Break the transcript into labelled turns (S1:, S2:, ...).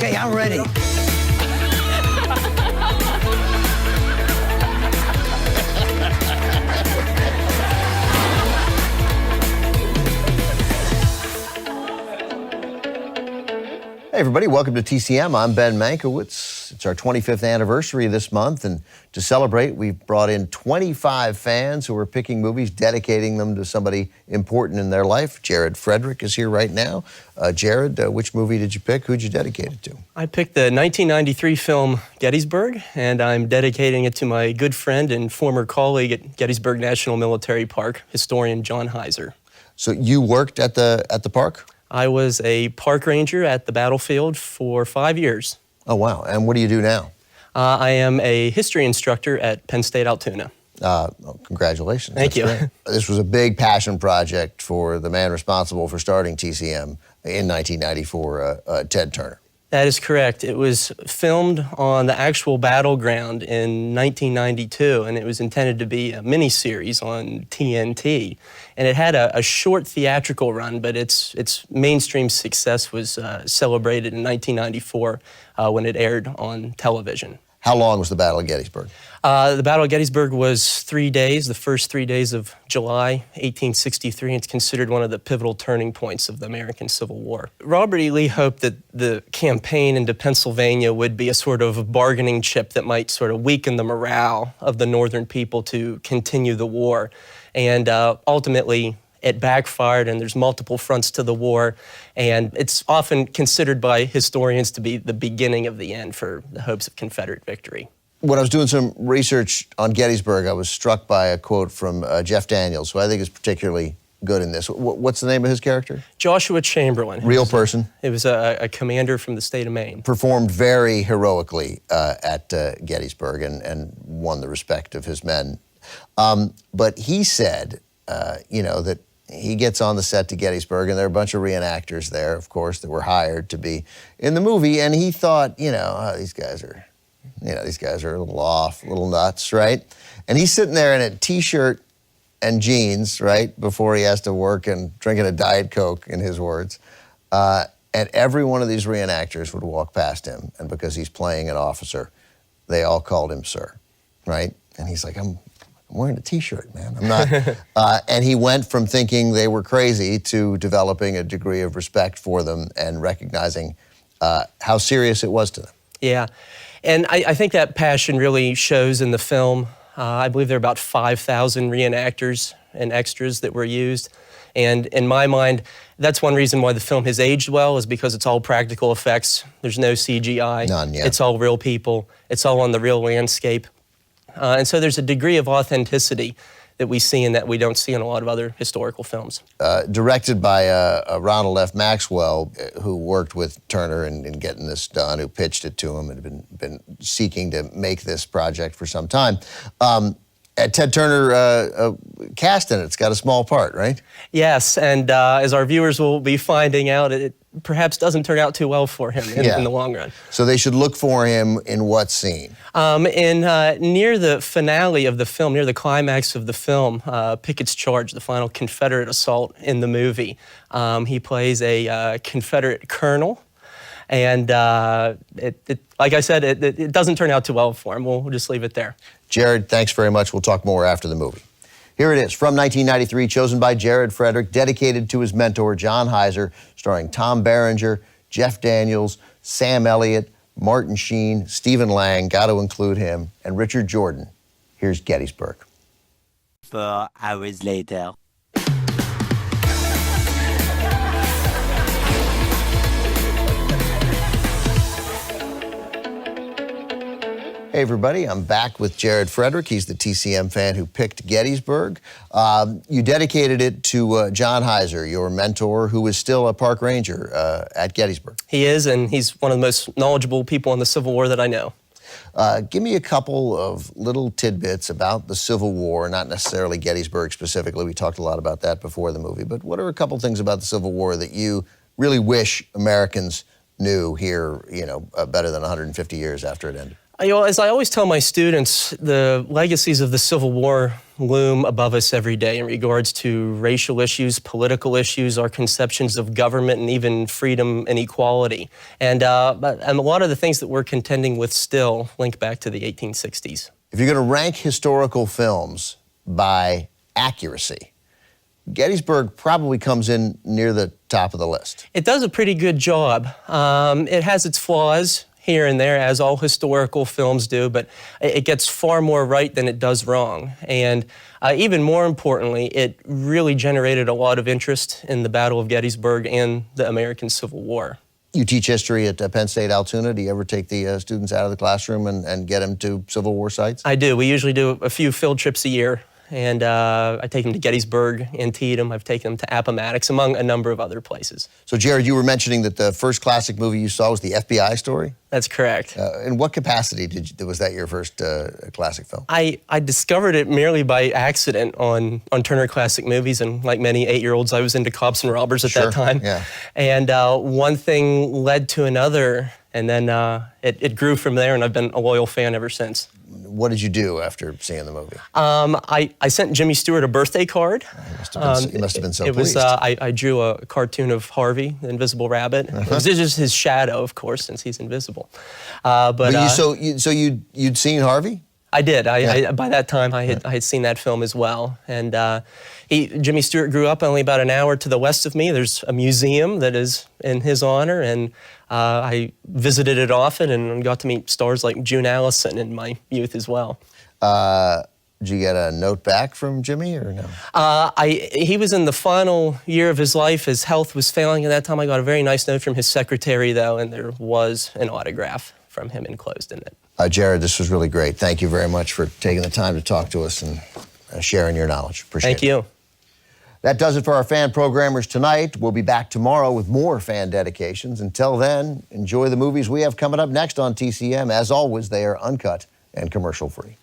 S1: Okay, I'm ready.
S2: Hey everybody, welcome to TCM. I'm Ben Mankiewicz. It's our 25th anniversary this month, and to celebrate, we've brought in 25 fans who are picking movies, dedicating them to somebody important in their life. Jared Frederick is here right now. Jared, which movie did you pick? Who'd you dedicate it to?
S3: I picked the 1993 film Gettysburg, and I'm dedicating it to my good friend and former colleague at Gettysburg National Military Park, historian John Heiser.
S2: So you worked at the park?
S3: I was a park ranger at the battlefield for 5 years.
S2: Oh, wow. And what do you do now?
S3: I am a history instructor at Penn State Altoona.
S2: Congratulations.
S3: Thank you.
S2: Great. This was a big passion project for the man responsible for starting TCM in 1994, Ted Turner.
S3: That is correct. It was filmed on the actual battleground in 1992, and it was intended to be a miniseries on TNT. And it had a short theatrical run, but its mainstream success was celebrated in 1994 when it aired on television.
S2: How long was the Battle of Gettysburg?
S3: The Battle of Gettysburg was 3 days, the first 3 days of July 1863. It's considered one of the pivotal turning points of the American Civil War. Robert E. Lee hoped that the campaign into Pennsylvania would be a sort of bargaining chip that might sort of weaken the morale of the Northern people to continue the war. And ultimately, it backfired, and there's multiple fronts to the war, and it's often considered by historians to be the beginning of the end for the hopes of Confederate victory.
S2: When I was doing some research on Gettysburg, I was struck by a quote from Jeff Daniels, who I think is particularly good in this. What's the name of his character?
S3: Joshua Chamberlain.
S2: Real person?
S3: It was a commander from the state of Maine.
S2: Performed very heroically at Gettysburg and won the respect of his men. But he said, that he gets on the set to Gettysburg, and there are a bunch of reenactors there, of course, that were hired to be in the movie, and he thought, these guys are a little off, a little nuts, right? And he's sitting there in a T-shirt and jeans, right, before he has to work and drinking a Diet Coke, in his words. And every one of these reenactors would walk past him, and because he's playing an officer, they all called him sir, right? And he's like, I'm wearing a T-shirt, man. I'm not. And he went from thinking they were crazy to developing a degree of respect for them and recognizing how serious it was to them.
S3: Yeah, and I think that passion really shows in the film. I believe there are about 5,000 reenactors and extras that were used. And in my mind, that's one reason why the film has aged well, is because it's all practical effects. There's no CGI.
S2: None, yeah.
S3: It's all real people. It's all on the real landscape. And so there's a degree of authenticity that we see and that we don't see in a lot of other historical films.
S2: Directed by Ronald F. Maxwell, who worked with Turner in getting this done, who pitched it to him and had been seeking to make this project for some time. Ted Turner cast in it. It's got a small part, right?
S3: Yes, and as our viewers will be finding out, it perhaps doesn't turn out too well for him in the long run.
S2: So they should look for him in what scene?
S3: Near the finale of the film, near the climax of the film, Pickett's Charge, the final Confederate assault in the movie. He plays a Confederate colonel. And like I said, it doesn't turn out too well for him. We'll just leave it there.
S2: Jared, thanks very much. We'll talk more after the movie. Here it is, from 1993, chosen by Jared Frederick, dedicated to his mentor, John Heiser, starring Tom Berenger, Jeff Daniels, Sam Elliott, Martin Sheen, Stephen Lang, got to include him, and Richard Jordan. Here's Gettysburg.
S4: 4 hours later.
S2: Hey everybody, I'm back with Jared Frederick. He's the TCM fan who picked Gettysburg. You dedicated it to John Heiser, your mentor, who is still a park ranger at Gettysburg.
S3: He is, and he's one of the most knowledgeable people in the Civil War that I know.
S2: Give me a couple of little tidbits about the Civil War, not necessarily Gettysburg specifically. We talked a lot about that before the movie, but what are a couple things about the Civil War that you really wish Americans knew here, better than 150 years after it ended?
S3: As I always tell my students, the legacies of the Civil War loom above us every day in regards to racial issues, political issues, our conceptions of government, and even freedom and equality. And a lot of the things that we're contending with still link back to the 1860s.
S2: If you're going to rank historical films by accuracy, Gettysburg probably comes in near the top of the list.
S3: It does a pretty good job. It has its flaws here and there, as all historical films do, but it gets far more right than it does wrong. And even more importantly, it really generated a lot of interest in the Battle of Gettysburg and the American Civil War.
S2: You teach history at Penn State Altoona. Do you ever take the students out of the classroom and get them to Civil War sites?
S3: I do. We usually do a few field trips a year. And I take them to Gettysburg, Antietam. I've taken them to Appomattox, among a number of other places.
S2: So, Jared, you were mentioning that the first classic movie you saw was the FBI story?
S3: That's correct.
S2: In what capacity was that your first classic film?
S3: I discovered it merely by accident on Turner Classic Movies, and like many 8-year-olds, I was into cops and robbers at that time.
S2: Yeah.
S3: And one thing led to another, and then it grew from there, and I've been a loyal fan ever since.
S2: What did you do after seeing the movie?
S3: I sent Jimmy Stewart a birthday card.
S2: You must have been so
S3: it
S2: pleased.
S3: Was, I drew a cartoon of Harvey, the Invisible Rabbit. It was just his shadow, of course, since he's invisible.
S2: So you'd seen Harvey?
S3: I did. By that time, I had seen that film as well. And Jimmy Stewart grew up only about an hour to the west of me. There's a museum that is in his honor, and I visited it often and got to meet stars like June Allison in my youth as well.
S2: Did you get a note back from Jimmy or no?
S3: He was in the final year of his life. His health was failing at that time. I got a very nice note from his secretary, though, and there was an autograph from him enclosed in it.
S2: Jared, this was really great. Thank you very much for taking the time to talk to us and sharing your knowledge. Appreciate it.
S3: Thank you.
S2: That does it for our fan programmers tonight. We'll be back tomorrow with more fan dedications. Until then, enjoy the movies we have coming up next on TCM. As always, they are uncut and commercial-free.